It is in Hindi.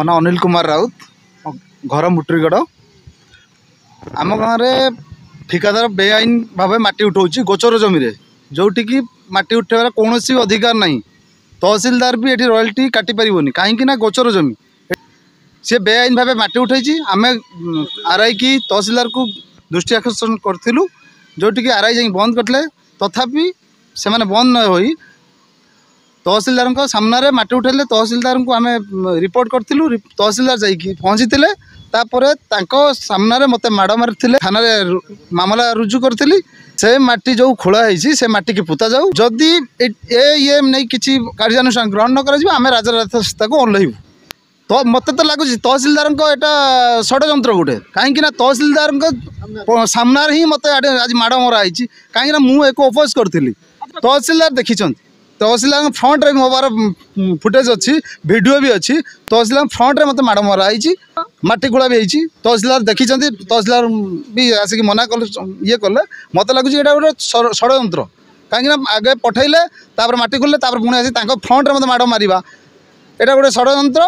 मो ना अनिल कुमार राउत घर मुटरीगढ़ आम गाँव ठिकादार बेआईन भाव माटी उठाऊँ गोचर जमी जोटि की माटी उठार कौन अधिकार ना तहसिलदार भी ये रॉयल्टी काटी पारनी कहीं गोचर जमी सी बेआईन भाव माटी उठाई आम आरआई की तहसिलदार को दृष्टि आकर्षण करूँ जोटि की आरआई जा बंद करते तथापि से बंद न हो तहसिलदार सामने माटी उठेले तहसिलदार को आम रिपोर्ट करूँ तहसिलदार जाकि पहुँची तापर सामने मत माड़ मारी थाना मामला रुजु करी से माटी जो खोला से माटी की पुता जाऊ जदि ये नहीं किसी कार्यानुष्ठान ग्रहण न कर आम राजरास्ता को ओह्लैबू तो मत तो लगुच तहसिलदार एटा षड्यंत्र गोटे कहीं तहसिलदार सामने ही मत आज माड़ मराई कहीं मुझे एक अपोज करी तहसिलदार देखी तहसिलदार फ्रंट रे मोबार फुटेज अच्छी वीडियो भी अच्छी तहसिलदार फ्रंट रे मत माड़ मराई माटी खोला भी होती तहसिलदार देखी तहसिलदार भी आसिक मना कले ये कले मत लगुच गोटे षड्यंत्र कहीं आगे पठेले माटी खोले पुणी आसी फ्रंट रे मत माड़ मारिबा एटा गोटे षड्यंत्र।